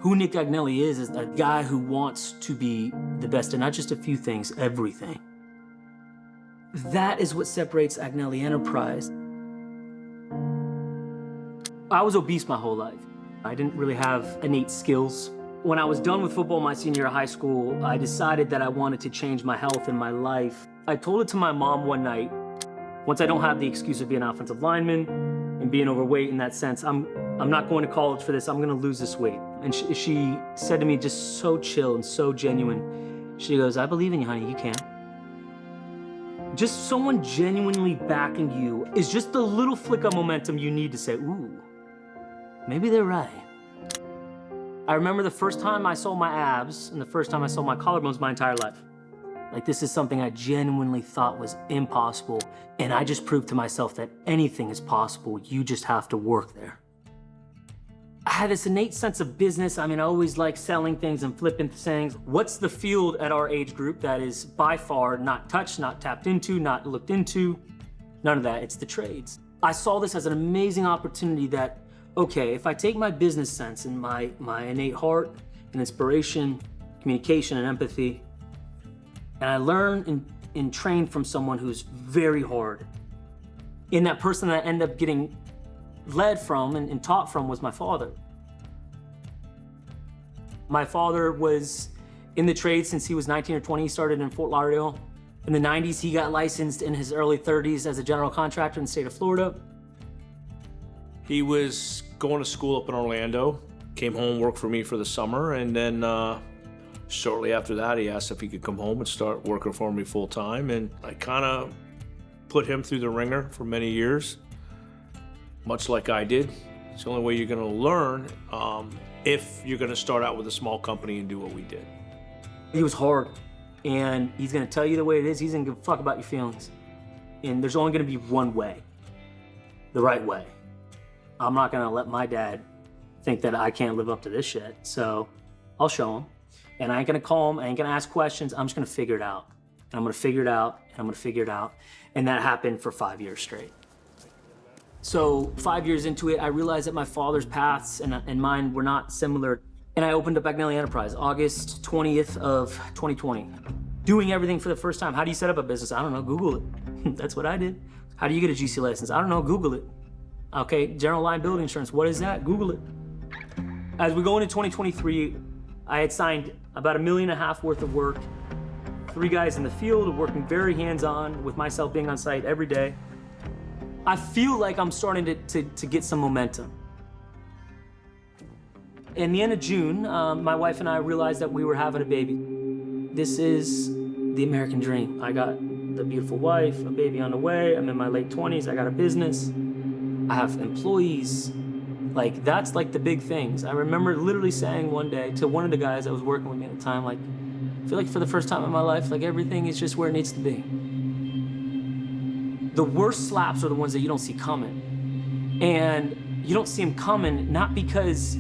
Who Nick Agnelli is a guy who wants to be the best at not just a few things, everything. That is what separates Agnelli Enterprise. I was obese my whole life. I didn't really have innate skills. When I was done with football my senior year of high school, I decided that I wanted to change my health and my life. I told it to my mom one night. Once I don't have the excuse of being an offensive lineman and being overweight in that sense, I'm not going to college for this, I'm gonna lose this weight. And she said to me, just so chill and so genuine, she goes, I believe in you, honey, you can. Just someone genuinely backing you is just the little flick of momentum you need to say, ooh, maybe they're right. I remember the first time I saw my abs and the first time I saw my collarbones my entire life. Like, this is something I genuinely thought was impossible, and I just proved to myself that anything is possible, you just have to work there. I had this innate sense of business. I mean, I always like selling things and flipping things. What's the field at our age group that is by far not touched, not tapped into, not looked into? None of that, it's the trades. I saw this as an amazing opportunity that, okay, if I take my business sense and my innate heart and inspiration, communication and empathy, and I learn and train from someone who's very hard, and that person that I end up getting led from and taught from was my father. My father was in the trade since he was 19 or 20. He started in Fort Lauderdale. In the 90s, he got licensed in his early 30s as a general contractor in the state of Florida. He was going to school up in Orlando, came home, worked for me for the summer, and then shortly after that, he asked if he could come home and start working for me full time. And I kind of put him through the ringer for many years, much like I did. It's the only way you're gonna learn if you're gonna start out with a small company and do what we did. He was hard, and he's gonna tell you the way it is. He's gonna give a fuck about your feelings. And there's only gonna be one way, the right way. I'm not gonna let my dad think that I can't live up to this shit. So I'll show him. And I ain't gonna call him, I ain't gonna ask questions, I'm just gonna figure it out. And I'm gonna figure it out, and I'm gonna figure it out. And that happened for 5 years straight. So 5 years into it, I realized that my father's paths and mine were not similar. And I opened up Agnelli Enterprise, August 20th of 2020. Doing everything for the first time. How do you set up a business? I don't know, Google it. That's what I did. How do you get a GC license? I don't know, Google it. Okay, general liability insurance, what is that? Google it. As we go into 2023, I had signed about $1.5 million worth of work. 3 guys in the field working very hands-on with myself being on site every day. I feel like I'm starting to get some momentum. In the end of June, my wife and I realized that we were having a baby. This is the American dream. I got the beautiful wife, a baby on the way, I'm in my late 20s, I got a business, I have employees. Like, that's like the big things. I remember literally saying one day to one of the guys that was working with me at the time, like, I feel like for the first time in my life, like everything is just where it needs to be. The worst slaps are the ones that you don't see coming. And you don't see them coming, not because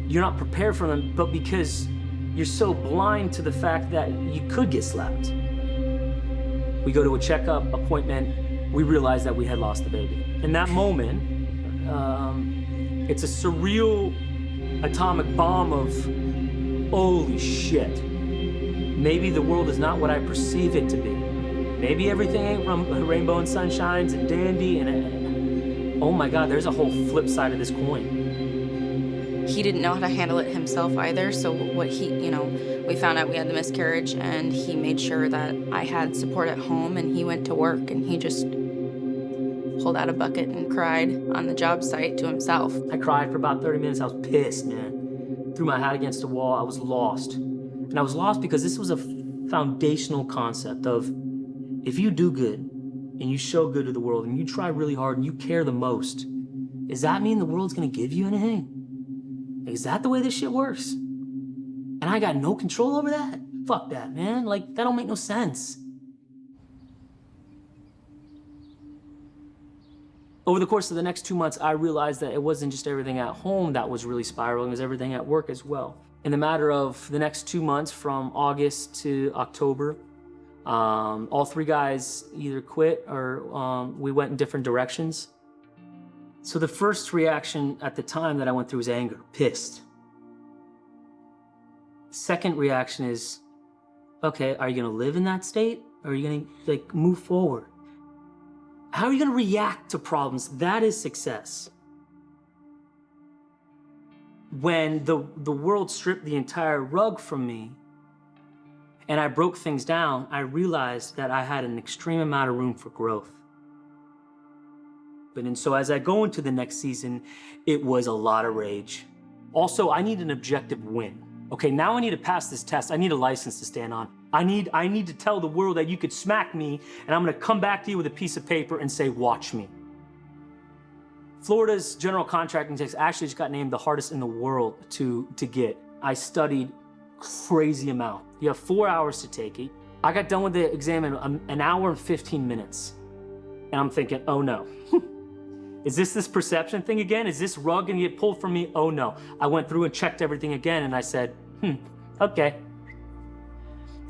you're not prepared for them, but because you're so blind to the fact that you could get slapped. We go to a checkup appointment, we realize that we had lost the baby. In that moment, it's a surreal atomic bomb of, holy shit. Maybe the world is not what I perceive it to be. Maybe everything ain't rainbow and sunshines and dandy and oh my God, there's a whole flip side of this coin. He didn't know how to handle it himself either, so what we found out we had the miscarriage, and he made sure that I had support at home, and he went to work, and he just pulled out a bucket and cried on the job site to himself. I cried for about 30 minutes. I was pissed, man. Threw my hat against the wall. I was lost. And I was lost because this was a foundational concept of, if you do good and you show good to the world and you try really hard and you care the most, does that mean the world's gonna give you anything? Is that the way this shit works? And I got no control over that? Fuck that, man. Like, that don't make no sense. Over the course of the next 2 months, I realized that it wasn't just everything at home that was really spiraling, it was everything at work as well. In the matter of the next 2 months, from August to October, all 3 guys either quit or we went in different directions. So the first reaction at the time that I went through was anger, pissed. Second reaction is, okay, are you gonna live in that state? Or are you gonna like move forward? How are you gonna react to problems? That is success. When the world stripped the entire rug from me and I broke things down, I realized that I had an extreme amount of room for growth. And so as I go into the next season, it was a lot of rage. Also, I need an objective win. Okay, now I need to pass this test. I need a license to stand on. I need to tell the world that you could smack me and I'm gonna come back to you with a piece of paper and say, watch me. Florida's general contracting test actually just got named the hardest in the world to get. I studied crazy amount. You have 4 hours to take it. I got done with the exam in an hour and 15 minutes. And I'm thinking, oh no. Is this perception thing again? Is this rug gonna get pulled from me? Oh no. I went through and checked everything again and I said, okay.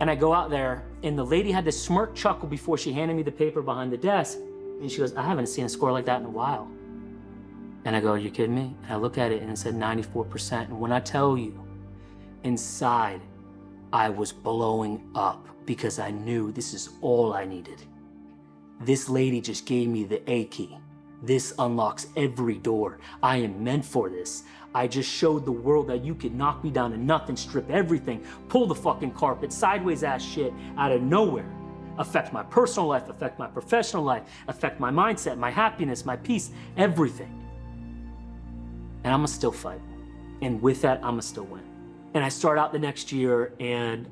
And I go out there and the lady had this smirk chuckle before she handed me the paper behind the desk. And she goes, I haven't seen a score like that in a while. And I go, are you kidding me? And I look at it and it said 94%. And when I tell you, inside, I was blowing up because I knew this is all I needed. This lady just gave me the A key. This unlocks every door. I am meant for this. I just showed the world that you could knock me down to nothing, strip everything, pull the fucking carpet, sideways ass shit out of nowhere. Affect my personal life, affect my professional life, affect my mindset, my happiness, my peace, everything. And I'ma still fight. And with that, I'ma still win. And I start out the next year and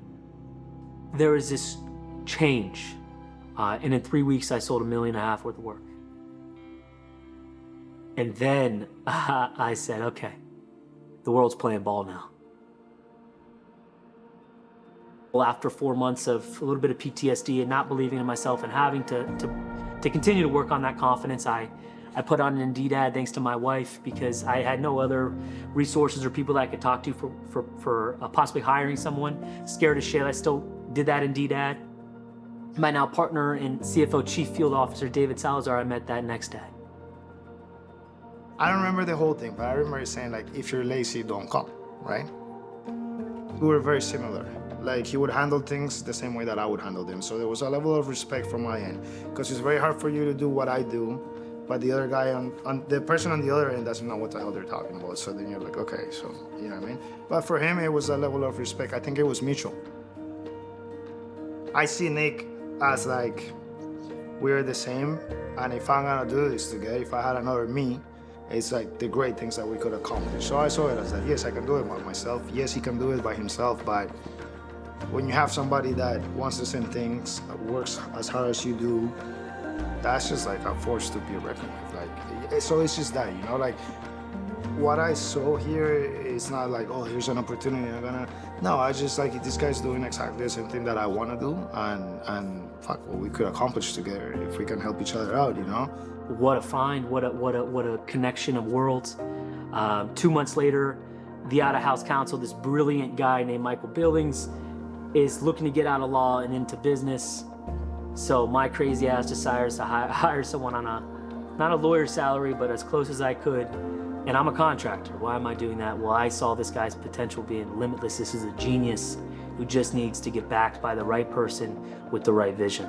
there is this change. And in 3 weeks, I sold $1.5 million worth of work. And then I said, okay, the world's playing ball now. Well, after 4 months of a little bit of PTSD and not believing in myself and having to continue to work on that confidence, I put on an Indeed ad thanks to my wife because I had no other resources or people that I could talk to for possibly hiring someone. Scared as shit, I still did that Indeed ad. My now partner and CFO Chief Field Officer, David Salazar, I met that next day. I don't remember the whole thing, but I remember saying like, if you're lazy, don't come, right? We were very similar. Like he would handle things the same way that I would handle them. So there was a level of respect from my end because it's very hard for you to do what I do, but the other guy on the person on the other end doesn't know what the hell they're talking about. So then you're like, okay, so you know what I mean? But for him, it was a level of respect. I think it was mutual. I see Nick as like, we're the same. And if I'm gonna do this together, if I had another me, it's like the great things that we could accomplish. So I saw it as that, yes, I can do it by myself. Yes, he can do it by himself, but when you have somebody that wants the same things, works as hard as you do, that's just like a force to be reckoned with. Like, so it's just that, you know, like what I saw here is not like, oh, here's an opportunity, no, I just like, this guy's doing exactly the same thing that I want to do, and fuck, what we could accomplish together if we can help each other out, you know? What a find, what a connection of worlds. 2 months later, the out-of-house counsel, this brilliant guy named Michael Billings, is looking to get out of law and into business. So my crazy ass decides to hire someone on not a lawyer's salary, but as close as I could. And I'm a contractor. Why am I doing that? Well, I saw this guy's potential being limitless. This is a genius who just needs to get backed by the right person with the right vision.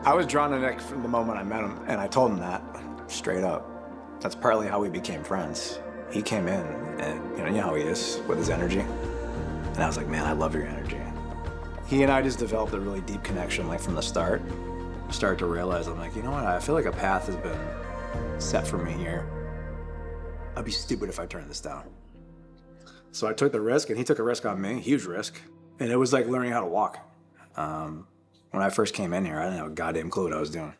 I was drawn to Nick from the moment I met him, and I told him that straight up. That's partly how we became friends. He came in, and you know how he is with his energy. And I was like, man, I love your energy. He and I just developed a really deep connection, like from the start. I started to realize, I'm like, you know what? I feel like a path has been set for me here. I'd be stupid if I turned this down. So I took the risk, and he took a risk on me, huge risk. And it was like learning how to walk. When I first came in here, I didn't have a goddamn clue what I was doing.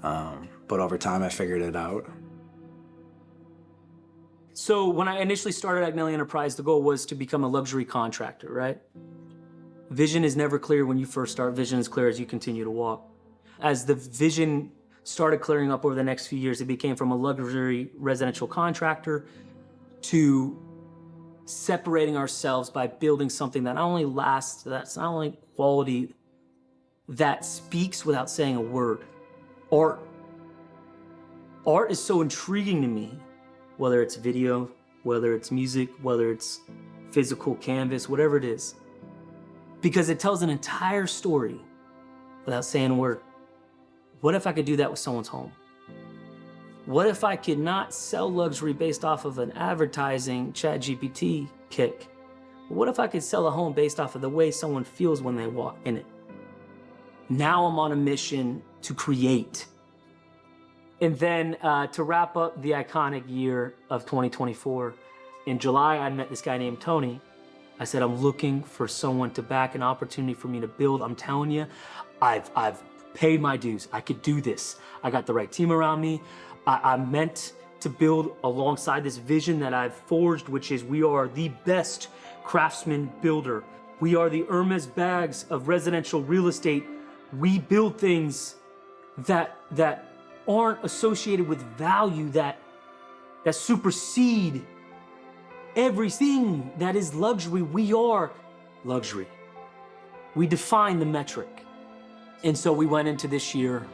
But over time, I figured it out. So when I initially started Agnelli Enterprise, the goal was to become a luxury contractor, right? Vision is never clear when you first start. Vision is clear as you continue to walk. As the vision started clearing up over the next few years, it became from a luxury residential contractor to separating ourselves by building something that not only lasts, that's not only quality, that speaks without saying a word. Art. Art is so intriguing to me, whether it's video, whether it's music, whether it's physical canvas, whatever it is. Because it tells an entire story without saying a word. What if I could do that with someone's home? What if I could not sell luxury based off of an advertising ChatGPT kick? What if I could sell a home based off of the way someone feels when they walk in it? Now I'm on a mission to create. And then to wrap up the iconic year of 2024, in July, I met this guy named Tony. I said, I'm looking for someone to back an opportunity for me to build. I'm telling you, I've paid my dues. I could do this. I got the right team around me. I'm meant to build alongside this vision that I've forged, which is we are the best craftsman builder. We are the Hermes bags of residential real estate. We build things that aren't associated with value, that supersede everything that is luxury. We are luxury. We define the metric. And so we went into this year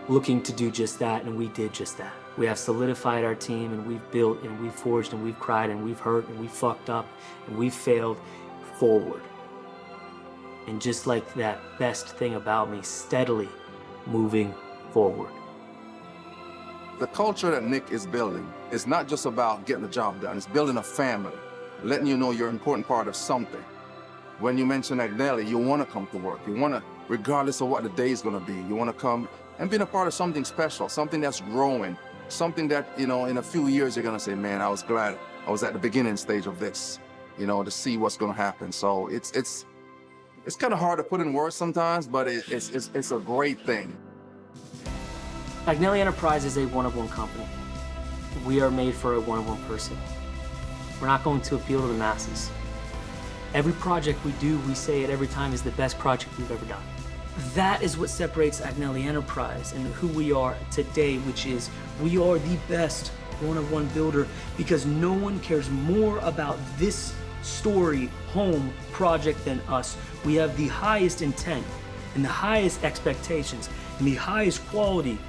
looking to do just that, and we did just that. We have solidified our team, and we've built, and we've forged, and we've cried, and we've hurt, and we've fucked up, and we've failed forward. And just like that best thing about me, steadily moving forward. The culture that Nick is building is not just about getting the job done, it's building a family, letting you know you're an important part of something. When you mention Agnelli, you want to come to work. You want to, regardless of what the day is going to be, you want to come and be a part of something special, something that's growing, something that, in a few years you're going to say, man, I was glad I was at the beginning stage of this, to see what's going to happen. So it's kind of hard to put in words sometimes, but it's a great thing. Agnelli Enterprise is a one-of-one company. We are made for a one-of-one person. We're not going to appeal to the masses. Every project we do, we say it every time, is the best project we've ever done. That is what separates Agnelli Enterprise and who we are today, which is we are the best one-of-one builder because no one cares more about this story, home project than us. We have the highest intent and the highest expectations and the highest quality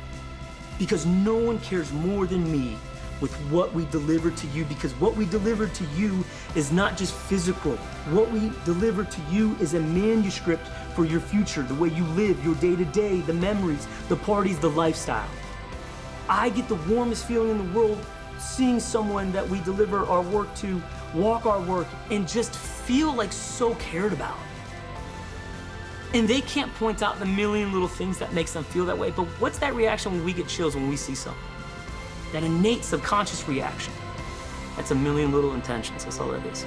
because no one cares more than me with what we deliver to you, because what we deliver to you is not just physical. What we deliver to you is a manuscript for your future, the way you live, your day-to-day, the memories, the parties, the lifestyle. I get the warmest feeling in the world seeing someone that we deliver our work to walk our work and just feel like so cared about. And they can't point out the million little things that makes them feel that way, but what's that reaction when we get chills when we see something? That innate subconscious reaction. That's a million little intentions, that's all that is.